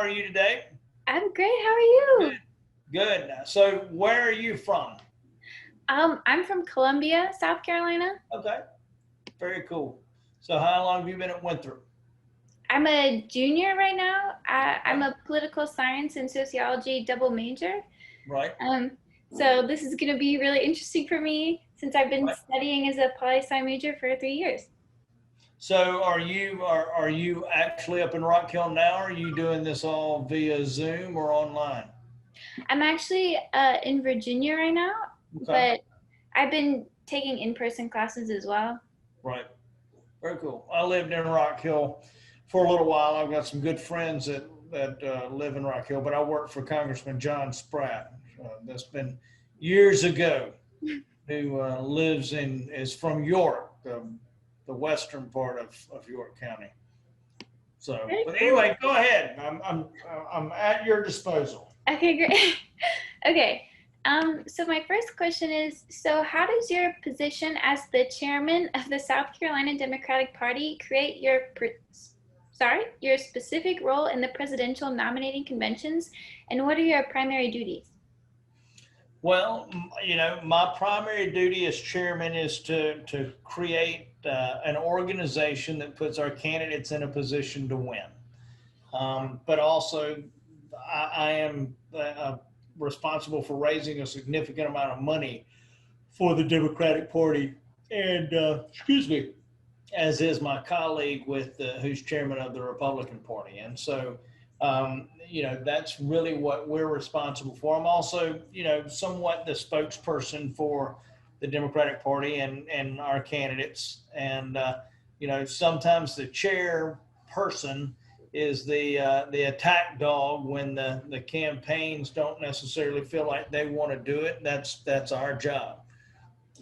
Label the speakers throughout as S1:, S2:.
S1: are you today?
S2: I'm great. How are you?
S1: Good. So where are you from?
S2: I'm from Columbia, South Carolina.
S1: Okay, very cool. So how long have you been at Winthrop?
S2: I'm a junior right now. I'm
S1: Okay.
S2: a political science and sociology double major.
S1: Right,
S2: Um, so this is going to be really interesting for me since I've been
S1: right.
S2: studying as a poli-sci major for 3 years.
S1: So are you actually up in Rock Hill now? Or are you doing this all via Zoom or online?
S2: I'm actually in Virginia right now,
S1: Okay,
S2: but I've been taking in-person classes as well.
S1: right. Very cool. I lived in Rock Hill for a little while. I've got some good friends that live in Rock Hill, but I worked for Congressman John Spratt. That's been years ago. Who lives in is from York, the western part of York County. So,
S2: Very
S1: but
S2: cool.
S1: anyway, go ahead. I'm at your disposal.
S2: Okay, great. Okay. So my first question is, so how does your position as the chairman of the South Carolina Democratic Party create your specific role in the presidential nominating conventions, and what are your primary duties?
S1: Well, my primary duty as chairman is to create an organization that puts our candidates in a position to win. But also, I am responsible for raising a significant amount of money for the Democratic Party, and excuse me, as is my colleague with who's chairman of the Republican Party, and so that's really what we're responsible for. I'm also somewhat the spokesperson for the Democratic Party and our candidates, and sometimes the chairperson is the attack dog when the campaigns don't necessarily feel like they want to do it. That's our job.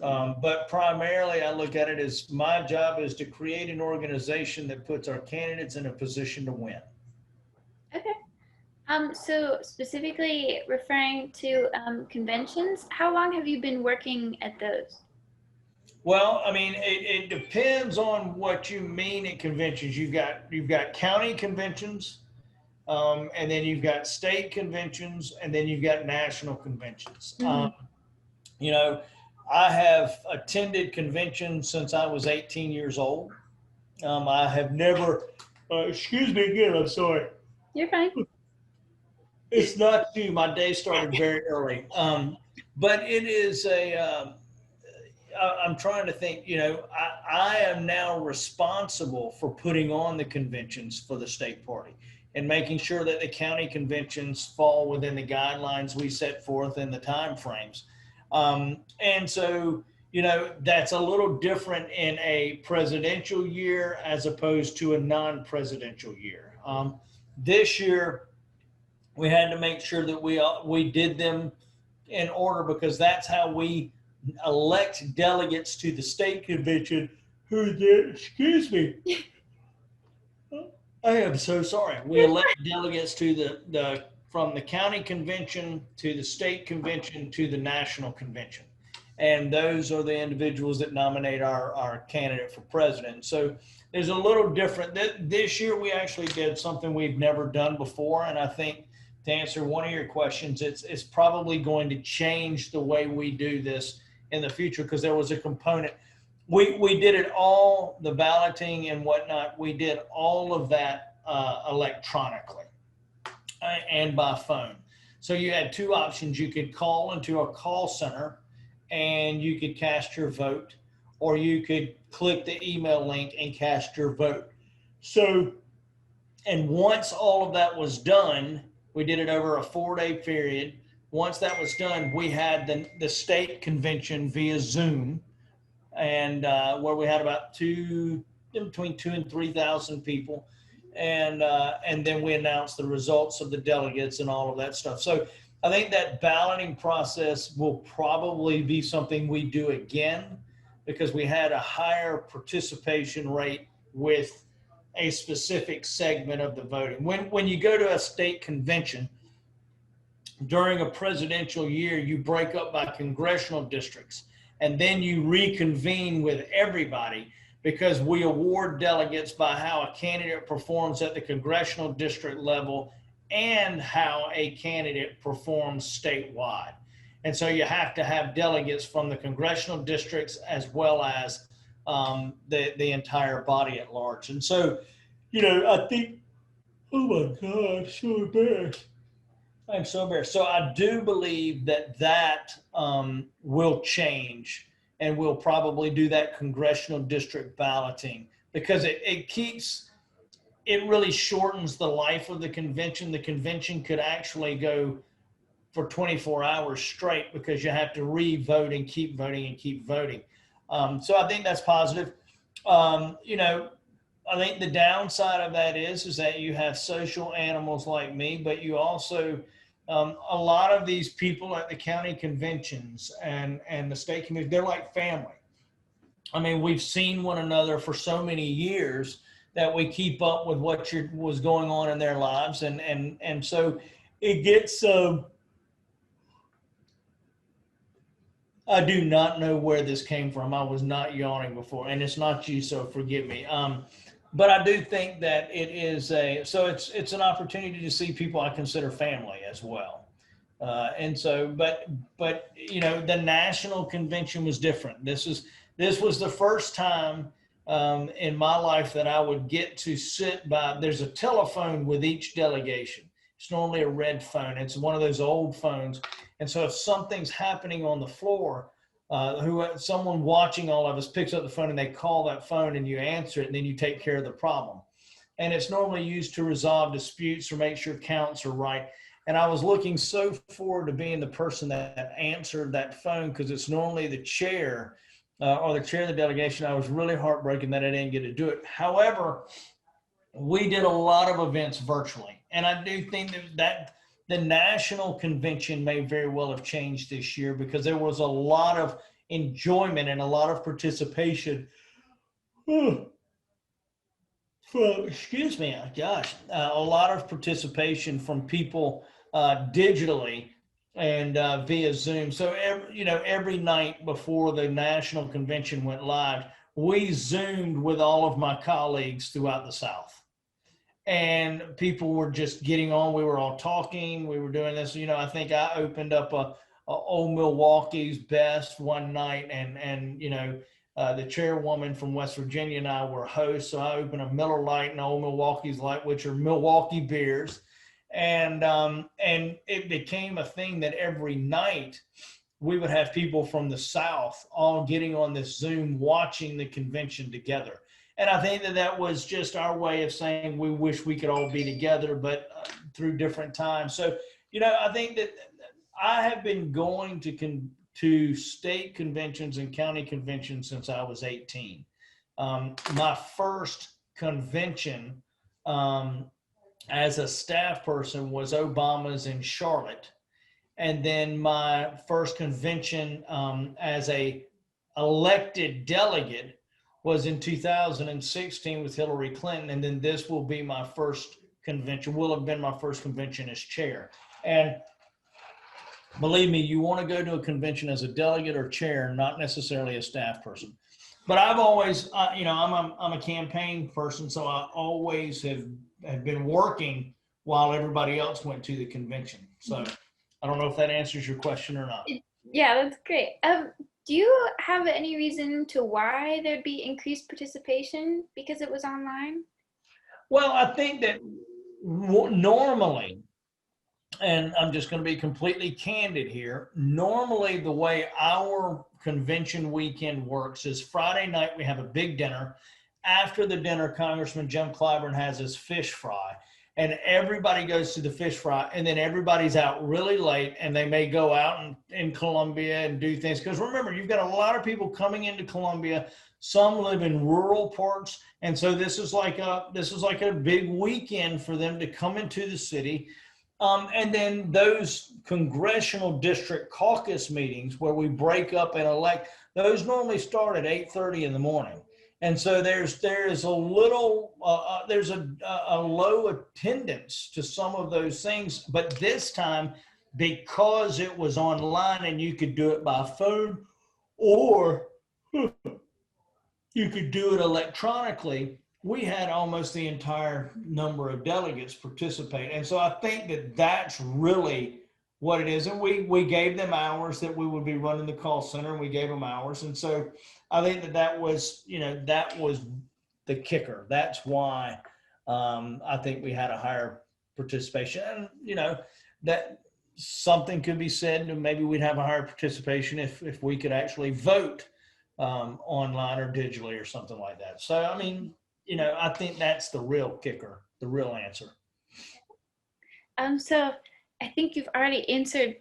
S1: But primarily, I look at it as my job is to create an organization that puts our candidates in a position to win.
S2: Okay. So specifically referring to conventions, how long have you been working at those?
S1: Well, I mean, it depends on what you mean at conventions. You've got county conventions, and then you've got state conventions, and then you've got national conventions.
S2: Mhm.
S1: You know, I have attended conventions since I was 18 years old. I have never, excuse me again, I'm sorry.
S2: You're fine.
S1: It's not you. My day started very early. But it is I'm trying to think, I am now responsible for putting on the conventions for the state party and making sure that the county conventions fall within the guidelines we set forth in the time frames. And so, that's a little different in a presidential year as opposed to a non-presidential year. This year, we had to make sure that we did them in order because that's how we elect delegates to the state convention who did, excuse me, I am so sorry. We elect delegates to the from the county convention to the state convention to the national convention. And those are the individuals that nominate our candidate for president. So there's a little different. This year we actually did something we've never done before. And I think to answer one of your questions, it's probably going to change the way we do this in the future because there was a component. We did it all, the balloting and whatnot. We did all of that electronically and by phone. So you had two options. You could call into a call center and you could cast your vote, or you could click the email link and cast your vote. So, and once all of that was done, we did it over a 4-day period. Once that was done, we had the state convention via Zoom, and where we had about between 2 and 3,000 people, and then we announced the results of the delegates and all of that stuff. So I think that balloting process will probably be something we do again because we had a higher participation rate with a specific segment of the voting. When you go to a state convention during a presidential year, you break up by congressional districts and then you reconvene with everybody because we award delegates by how a candidate performs at the congressional district level and how a candidate performs statewide. And so you have to have delegates from the congressional districts as well as the entire body at large. And so, I think, oh my God, so embarrassed. I'm so embarrassed. So I do believe that will change, and we'll probably do that congressional district balloting because it really shortens the life of the convention. The convention could actually go for 24 hours straight because you have to re-vote and keep voting and keep voting. So I think that's positive. I think the downside of that is that you have social animals like me, but you also a lot of these people at the county conventions and the state convention, they're like family. I mean, we've seen one another for so many years that we keep up with what was going on in their lives, and so it gets. I do not know where this came from. I was not yawning before, and it's not you, so forgive me. But I do think that it is it's an opportunity to see people I consider family as well. And so, but the national convention was different. This was the first time in my life that I would get to sit by. There's a telephone with each delegation. It's normally a red phone. It's one of those old phones. And so if something's happening on the floor, someone watching all of us picks up the phone and they call that phone and you answer it and then you take care of the problem. And it's normally used to resolve disputes or make sure counts are right. And I was looking so forward to being the person that answered that phone because it's normally the chair or the chair of the delegation. I was really heartbroken that I didn't get to do it. However, we did a lot of events virtually. And I do think that the national convention may very well have changed this year because there was a lot of enjoyment and a lot of participation. Excuse me, gosh, a lot of participation from people digitally and via Zoom. So every night before the national convention went live, we Zoomed with all of my colleagues throughout the South. And people were just getting on. We were all talking. We were doing this. I think I opened up a old Milwaukee's Best one night, and the chairwoman from West Virginia and I were hosts. So I opened a Miller Lite and Old Milwaukee's Light, which are Milwaukee beers, and it became a thing that every night we would have people from the South all getting on this Zoom watching the convention together. And I think that was just our way of saying we wish we could all be together, but through different times. So, I think that I have been going to state conventions and county conventions since I was 18. My first convention as a staff person was Obama's in Charlotte. And then my first convention as a elected delegate was in 2016 with Hillary Clinton. And then this will be my first convention, will have been my first convention as chair. And believe me, you want to go to a convention as a delegate or chair, not necessarily a staff person. But I've always, I'm a campaign person, so I always have been working while everybody else went to the convention. So I don't know if that answers your question or not.
S2: Yeah, that's great. Do you have any reason to why there'd be increased participation because it was online?
S1: Well, I think that normally, and I'm just going to be completely candid here, normally the way our convention weekend works is Friday night we have a big dinner. After the dinner, Congressman Jim Clyburn has his fish fry. And everybody goes to the fish fry, and then everybody's out really late, and they may go out in Columbia and do things. Because remember, you've got a lot of people coming into Columbia. Some live in rural parts, and so this is like a big weekend for them to come into the city. And then those congressional district caucus meetings where we break up and elect, those normally start at 8:30 in the morning. And so there's a little, there's a low attendance to some of those things. But this time, because it was online and you could do it by phone or you could do it electronically, we had almost the entire number of delegates participate. And so I think that that's really what it is. And we gave them hours that we would be running the call center, and we gave them hours. And so I think that that was, that was the kicker. That's why I think we had a higher participation. And, that something could be said, and maybe we'd have a higher participation if we could actually vote online or digitally or something like that. So, I mean, I think that's the real kicker, the real answer.
S2: So I think you've already answered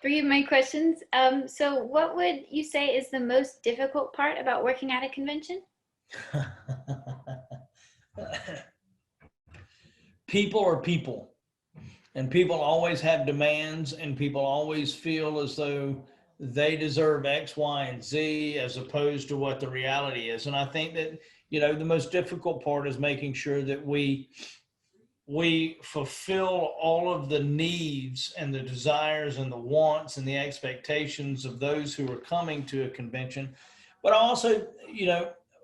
S2: 3 of my questions. So what would you say is the most difficult part about working at a convention?
S1: People are people, and people always have demands, and people always feel as though they deserve X, Y, and Z as opposed to what the reality is. And I think that, the most difficult part is making sure that we fulfill all of the needs and the desires and the wants and the expectations of those who are coming to a convention. But also,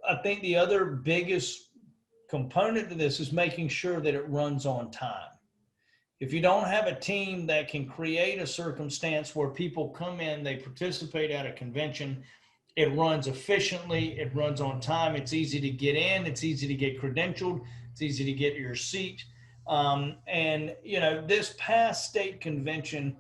S1: I think the other biggest component to this is making sure that it runs on time. If you don't have a team that can create a circumstance where people come in, they participate at a convention, it runs efficiently, it runs on time, it's easy to get in, it's easy to get credentialed, it's easy to get your seat. And, this past state convention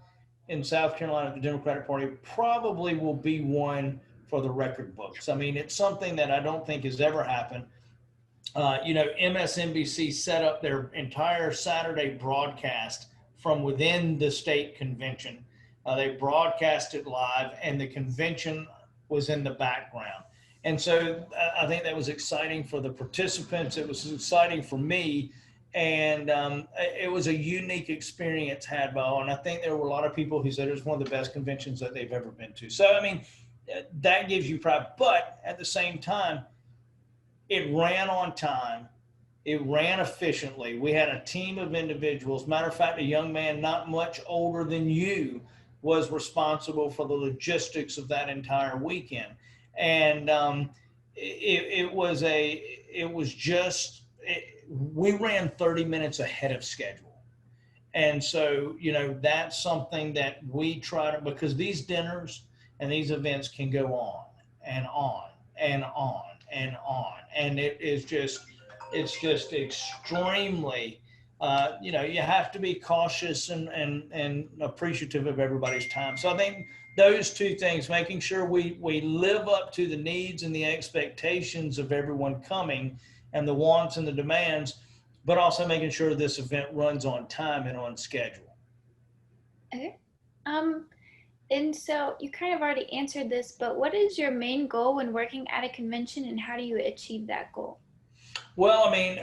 S1: in South Carolina, the Democratic Party probably will be one for the record books. I mean, it's something that I don't think has ever happened. MSNBC set up their entire Saturday broadcast from within the state convention. They broadcast it live, and the convention was in the background. And so I think that was exciting for the participants. It was exciting for me. And it was a unique experience had by all. And I think there were a lot of people who said it was one of the best conventions that they've ever been to. So, I mean, that gives you pride. But at the same time, it ran on time. It ran efficiently. We had a team of individuals. Matter of fact, a young man not much older than you was responsible for the logistics of that entire weekend. And we ran 30 minutes ahead of schedule. And so, that's something that we try to, because these dinners and these events can go on and on and on and on. And it's just extremely, you have to be cautious and appreciative of everybody's time. So I think those two things, making sure we live up to the needs and the expectations of everyone coming and the wants and the demands, but also making sure this event runs on time and on schedule.
S2: Okay. And so you kind of already answered this, but what is your main goal when working at a convention, and how do you achieve that goal?
S1: Well, I mean,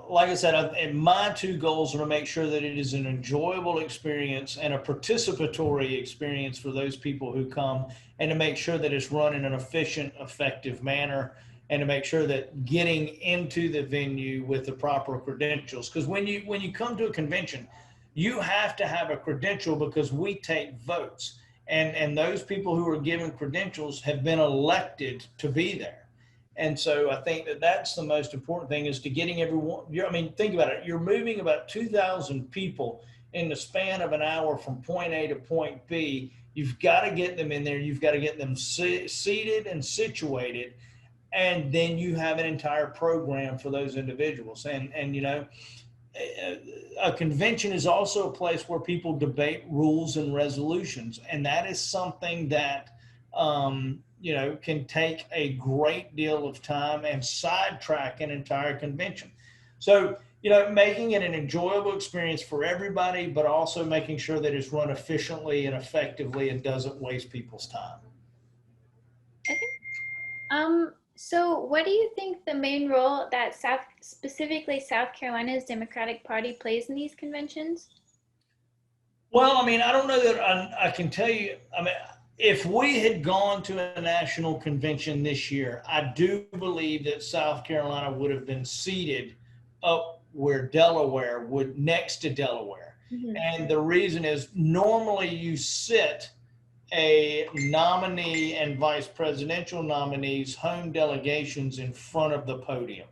S1: like I said, my 2 goals are to make sure that it is an enjoyable experience and a participatory experience for those people who come, and to make sure that it's run in an efficient, effective manner, and to make sure that getting into the venue with the proper credentials. Because when you come to a convention, you have to have a credential, because we take votes, and those people who are given credentials have been elected to be there. And so I think that that's the most important thing, is to getting everyone. I mean, think about it. You're moving about 2,000 people in the span of an hour from point A to point B. You've got to get them in there. You've got to get them seated and situated. And then you have an entire program for those individuals. And a convention is also a place where people debate rules and resolutions. And that is something that, can take a great deal of time and sidetrack an entire convention. So, making it an enjoyable experience for everybody, but also making sure that it's run efficiently and effectively and doesn't waste people's time.
S2: Okay. So what do you think the main role that specifically South Carolina's Democratic Party plays in these conventions?
S1: Well, I mean, I don't know that I can tell you. I mean, if we had gone to a national convention this year, I do believe that South Carolina would have been seated up where Delaware would, next to Delaware. Mm-hmm. And the reason is, normally you sit a nominee and vice presidential nominees' home delegations in front of the podium.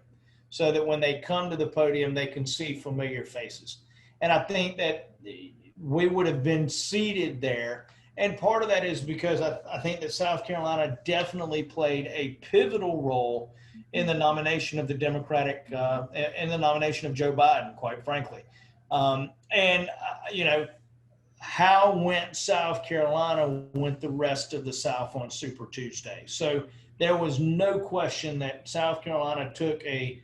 S1: so that when they come to the podium, they can see familiar faces. And I think that we would have been seated there. And part of that is because I think that South Carolina definitely played a pivotal role in the nomination of the Democratic, in the nomination of Joe Biden, quite frankly. You know, how went South Carolina went the rest of the South on Super Tuesday. So there was no question that South Carolina took a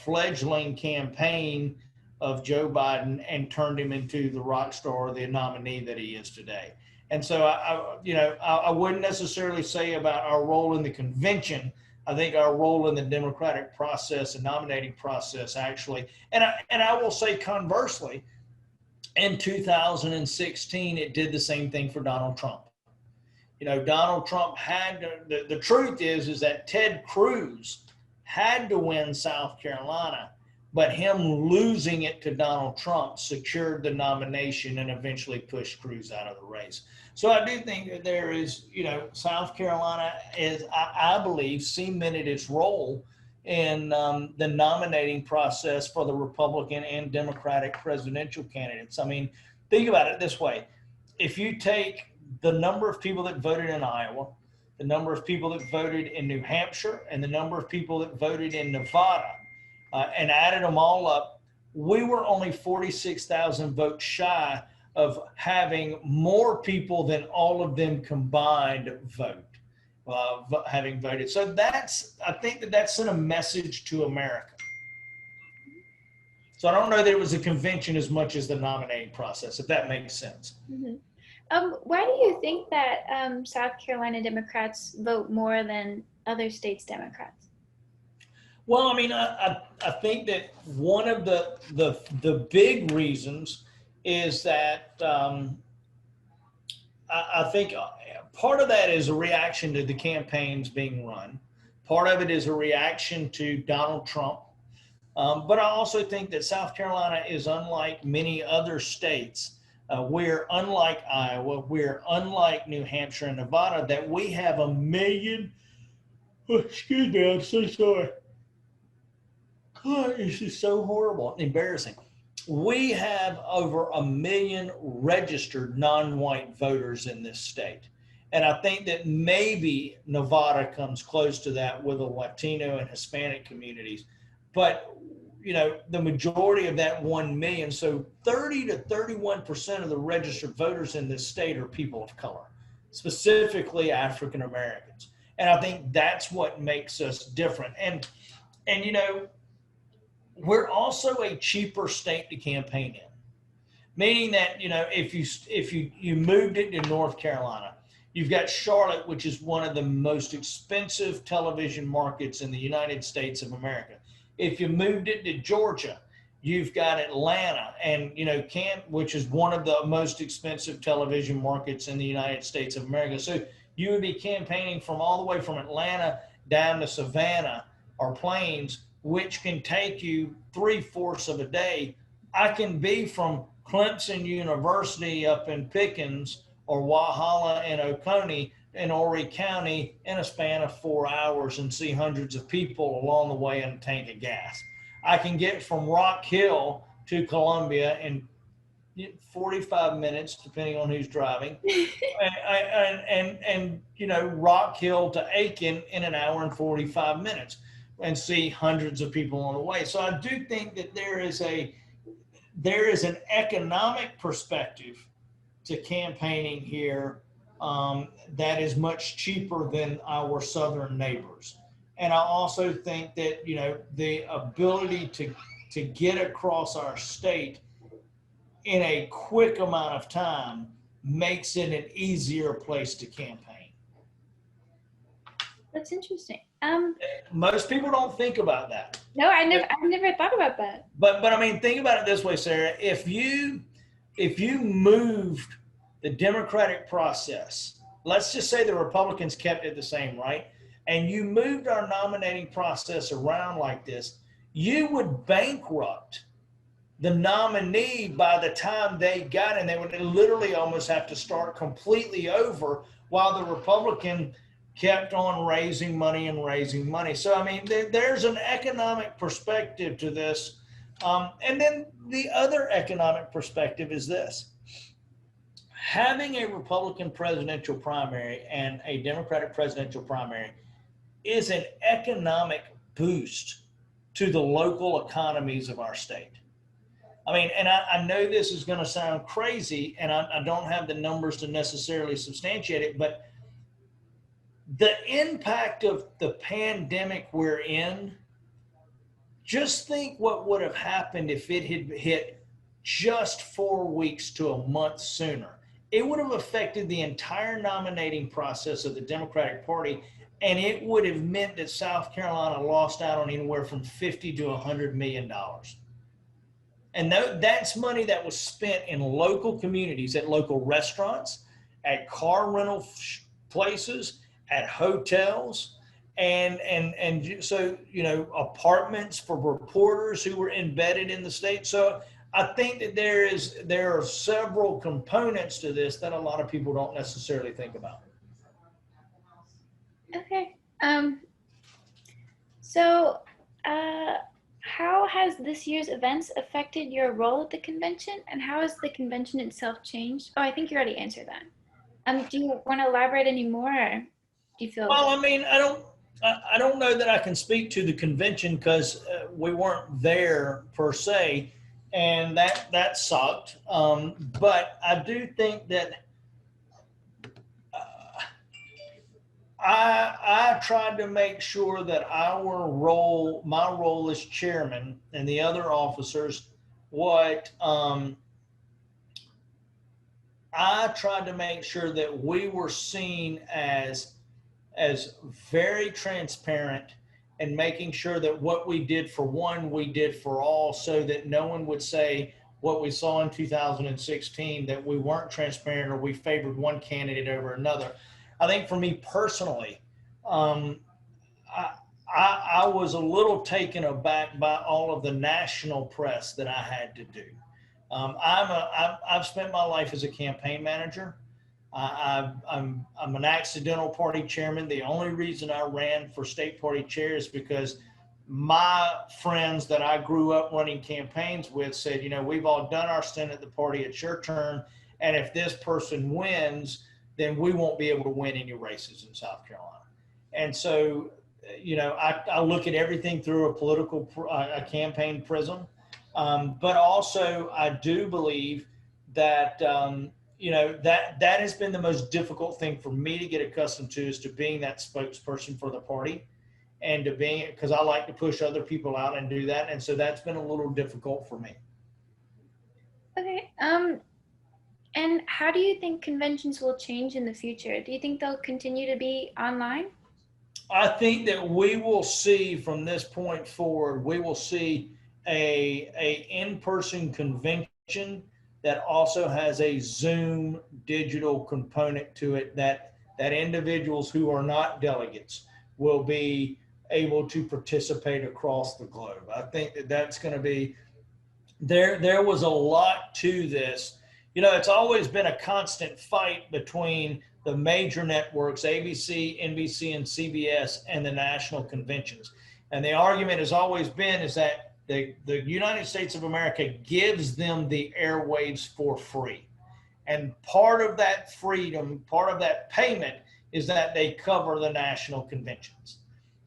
S1: fledgling campaign of Joe Biden and turned him into the rock star, the nominee that he is today. And so I wouldn't necessarily say about our role in the convention. I think our role in the democratic process and nominating process actually, and I will say conversely, in 2016, it did the same thing for Donald Trump. You know, Donald Trump had to, the truth is that Ted Cruz had to win South Carolina, but him losing it to Donald Trump secured the nomination and eventually pushed Cruz out of the race. So I do think that there is, you know, South Carolina is, I believe, cemented its role in the nominating process for the Republican and Democratic presidential candidates. I mean, think about it this way. If you take the number of people that voted in Iowa, the number of people that voted in New Hampshire, and the number of people that voted in Nevada, and added them all up, we were only 46,000 votes shy of having more people than all of them combined vote, having voted. So I think that sent a message to America. So I don't know that it was a convention as much as the nominating process, if that makes sense.
S2: Mm-hmm. Why do you think that South Carolina Democrats vote more than other states' Democrats?
S1: Well, I mean, I think that one of the big reasons is that I think part of that is a reaction to the campaigns being run. Part of it is a reaction to Donald Trump. But I also think that South Carolina is unlike many other states. We're unlike Iowa, we're unlike New Hampshire and Nevada, that we have a million, excuse me, I'm so sorry. God, this is so horrible, embarrassing. We have over 1 million registered non-white voters in this state. And I think that maybe Nevada comes close to that with the Latino and Hispanic communities. But, you know, the majority of that 1 million, so 30 to 31% of the registered voters in this state are people of color, specifically African Americans. And I think that's what makes us different. And you know, we're also a cheaper state to campaign in, meaning that, you know, if you moved it to North Carolina, you've got Charlotte, which is one of the most expensive television markets in the United States of America. If you moved it to Georgia, you've got Atlanta, and, you know, which is one of the most expensive television markets in the United States of America. So you would be campaigning from all the way from Atlanta down to Savannah or Plains, which can take you 3/4 of a day. I can be from Clemson University up in Pickens or Walhalla and Oconee in Horry County in a span of 4 hours and see hundreds of people along the way in a tank of gas. I can get from Rock Hill to Columbia in 45 minutes, depending on who's driving, and you know, Rock Hill to Aiken in 1 hour and 45 minutes. And see hundreds of people on the way. So I do think that there is an economic perspective to campaigning here that is much cheaper than our southern neighbors. And I also think that, you know, the ability to get across our state in a quick amount of time makes it an easier place to campaign.
S2: That's interesting.
S1: Most people don't think about that.
S2: No, I've never thought about that.
S1: But I mean, think about it this way, Sarah. If you moved the democratic process, let's just say the Republicans kept it the same, right? And you moved our nominating process around like this, you would bankrupt the nominee by the time they got in. They would literally almost have to start completely over, while the Republican kept on raising money and raising money. So, I mean, there's an economic perspective to this. And then the other economic perspective is this: having a Republican presidential primary and a Democratic presidential primary is an economic boost to the local economies of our state. I mean, and I know this is going to sound crazy, and I don't have the numbers to necessarily substantiate it, but the impact of the pandemic we're in, just think what would have happened if it had hit just 4 weeks to a month sooner. It would have affected the entire nominating process of the Democratic Party, and it would have meant that South Carolina lost out on anywhere from $50 to $100 million. And that's money that was spent in local communities, at local restaurants, at car rental places, at hotels, and so, you know, apartments for reporters who were embedded in the state. So I think that there are several components to this that a lot of people don't necessarily think about.
S2: Okay. So, how has this year's events affected your role at the convention, and how has the convention itself changed? Oh, I think you already answered that. Do you want to elaborate any more, or do you feel?
S1: Well, I mean, I don't know that I can speak to the convention because we weren't there per se, and that sucked. But I do think that I tried to make sure that my role as chairman, and the other officers, I tried to make sure that we were seen as very transparent, and making sure that what we did for one, we did for all, so that no one would say what we saw in 2016, that we weren't transparent or we favored one candidate over another. I think for me personally, I was a little taken aback by all of the national press that I had to do. I've spent my life as a campaign manager. I'm an accidental party chairman. The only reason I ran for state party chair is because my friends that I grew up running campaigns with said, you know, we've all done our stint at the party, it's your turn. And if this person wins, then we won't be able to win any races in South Carolina. And so, you know, I look at everything through a campaign prism. But also I do believe that, you know, that has been the most difficult thing for me to get accustomed to, is to being that spokesperson for the party, and to being, because I like to push other people out and do that. And so that's been a little difficult for me.
S2: Okay. And how do you think conventions will change in the future? Do you think they'll continue to be online?
S1: I think that we will see from this point forward, we will see a in-person convention that also has a Zoom digital component to it, that individuals who are not delegates will be able to participate across the globe. I think that that's going to be there was a lot to this. You know, it's always been a constant fight between the major networks, ABC, NBC, and CBS, and the national conventions. And the argument has always been is that the United States of America gives them the airwaves for free. And part of that freedom, part of that payment, is that they cover the national conventions.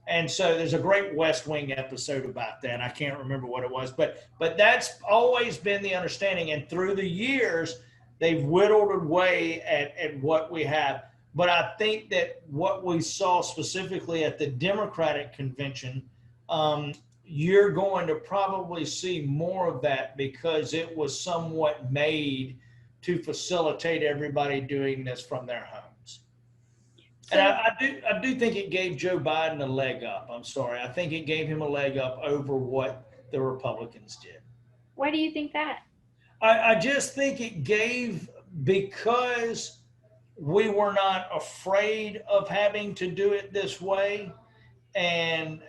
S1: And so there's a great West Wing episode about that. I can't remember what it was, but that's always been the understanding. And through the years, they've whittled away at what we have. But I think that what we saw specifically at the Democratic convention, you're going to probably see more of that, because it was somewhat made to facilitate everybody doing this from their homes. And I do think it gave Joe Biden a leg up. I'm sorry. I think it gave him a leg up over what the Republicans did.
S2: Why do you think that?
S1: I just think it gave, because we were not afraid of having to do it this way, and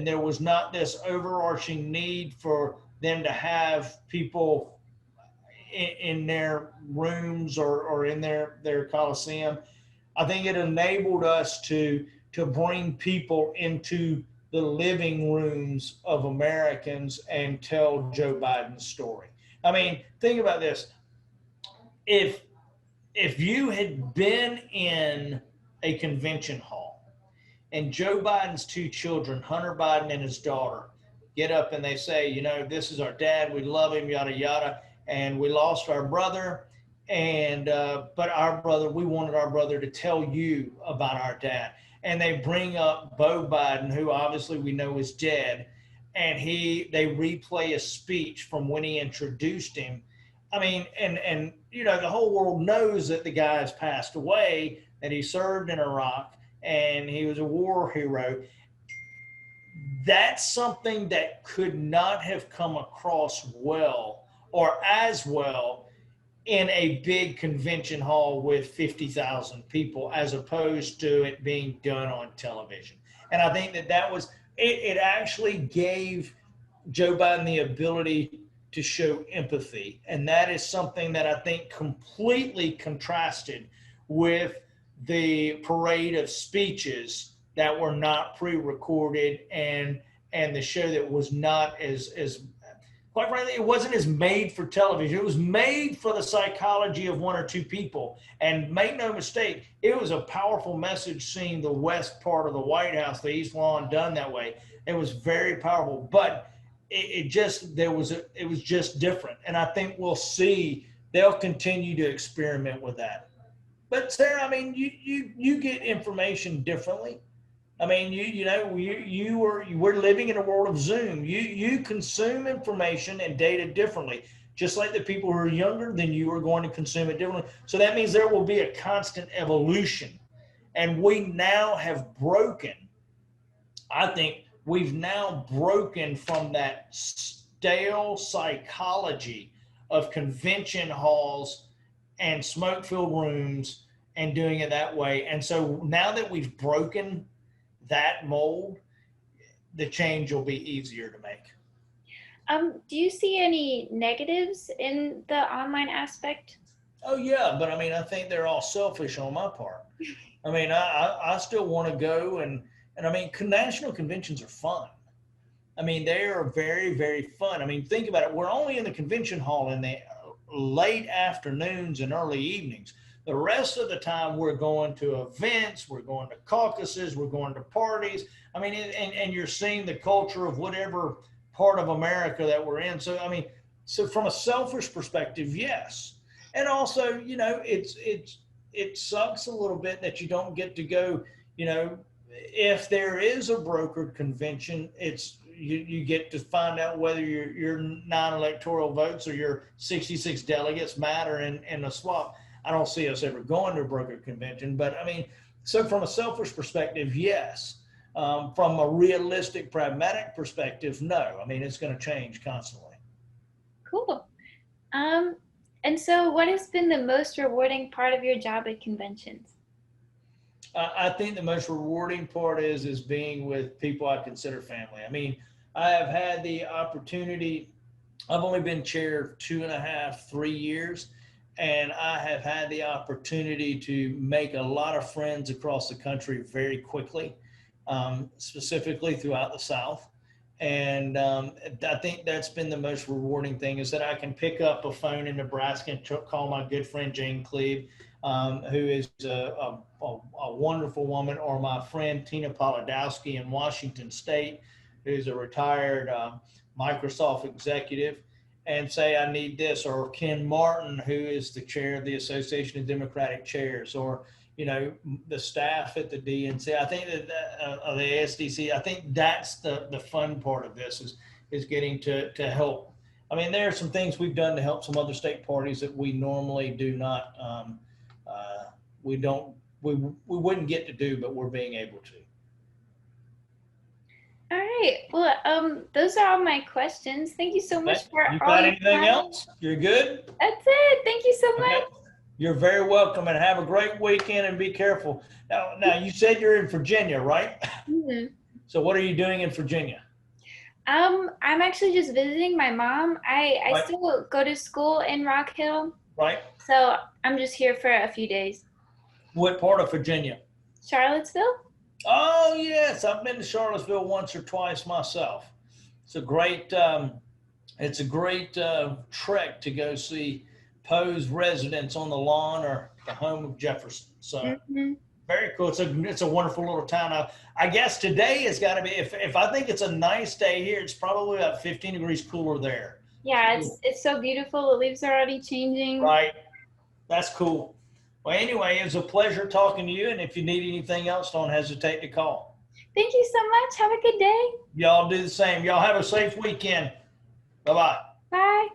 S1: there was not this overarching need for them to have people in their rooms or in their Coliseum. I think it enabled us to bring people into the living rooms of Americans and tell Joe Biden's story. I mean, think about this. If if you had been in a convention hall and Joe Biden's two children, Hunter Biden and his daughter, get up and they say, you know, this is our dad, we love him, yada yada, and we lost our brother, and but our brother, we wanted our brother to tell you about our dad, and they bring up Beau Biden, who obviously we know is dead, and they replay a speech from when he introduced him. I mean, and you know, the whole world knows that the guy has passed away, that he served in Iraq, and he was a war hero. That's something that could not have come across well or as well in a big convention hall with 50,000 people as opposed to it being done on television. And I think that was it actually gave Joe Biden the ability to show empathy. And that is something that I think completely contrasted with the parade of speeches that were not pre-recorded, and the show that was not as quite frankly, it wasn't as made for television. It was made for the psychology of one or two people. And make no mistake, it was a powerful message seeing the west part of the White House, the East Lawn, done that way. It was very powerful, but it was just different. And I think we'll see they'll continue to experiment with that. But Sarah, I mean, you get information differently. I mean, we're living in a world of Zoom. You consume information and data differently, just like the people who are younger than you are going to consume it differently. So that means there will be a constant evolution, and we now have broken. I think we've now broken from that stale psychology of convention halls and smoke-filled rooms and doing it that way. And so now that we've broken that mold, the change will be easier to make.
S2: Do you see any negatives in the online aspect?
S1: Oh yeah, but I mean, I think they're all selfish on my part. I mean, I still want to go, and I mean, national conventions are fun. I mean, they are very, very fun. I mean, think about it. We're only in the convention hall in the late afternoons and early evenings. The rest of the time, we're going to events, we're going to caucuses, we're going to parties. I mean, and you're seeing the culture of whatever part of America that we're in. So, I mean, so from a selfish perspective, yes. And also, you know, it sucks a little bit that you don't get to go, you know, if there is a brokered convention, you get to find out whether your non-electoral votes or your 66 delegates matter in a swap. I don't see us ever going to a brokered convention, but I mean, so from a selfish perspective, yes. From a realistic, pragmatic perspective, no. I mean, it's going to change constantly.
S2: Cool. And so what has been the most rewarding part of your job at conventions?
S1: I think the most rewarding part is being with people I consider family. I mean, I have had the opportunity. I've only been chair 2.5, 3 years, and I have had the opportunity to make a lot of friends across the country very quickly, specifically throughout the South. And I think that's been the most rewarding thing, is that I can pick up a phone in Nebraska and call my good friend Jane Cleve, who is a wonderful woman, or my friend Tina Polodowski in Washington State, who's a retired Microsoft executive, and say, I need this, or Ken Martin, who is the chair of the Association of Democratic Chairs, or, you know, the staff at the DNC. I think that the SDC, I think that's the fun part of this is getting to help. I mean, there are some things we've done to help some other state parties that we normally do not, we wouldn't get to do, but we're being able to.
S2: All right. Well, those are all my questions. Thank you so much for
S1: you
S2: all
S1: got
S2: your
S1: anything
S2: time.
S1: else? You're good?
S2: That's it. Thank you so
S1: Okay.
S2: much.
S1: You're very welcome, and have a great weekend, and be careful. Now you said you're in Virginia, right?
S2: Mm-hmm.
S1: So what are you doing in Virginia?
S2: I'm actually just visiting my mom. I
S1: Right.
S2: still go to school in Rock Hill,
S1: Right.
S2: so I'm just here for a few days.
S1: What part of Virginia?
S2: Charlottesville?
S1: Oh yes, I've been to Charlottesville once or twice myself. It's a great trek to go see Poe's residence on the lawn or the home of Jefferson. So
S2: Hmm.
S1: very cool. It's a wonderful little town. I guess today has got to be if I think it's a nice day here, it's probably about 15 degrees cooler there.
S2: Yeah, it's so beautiful. The leaves are already changing.
S1: Right. That's cool. Well, anyway, it was a pleasure talking to you. And if you need anything else, don't hesitate to call.
S2: Thank you so much. Have a good day.
S1: Y'all do the same. Y'all have a safe weekend. Bye bye.
S2: Bye.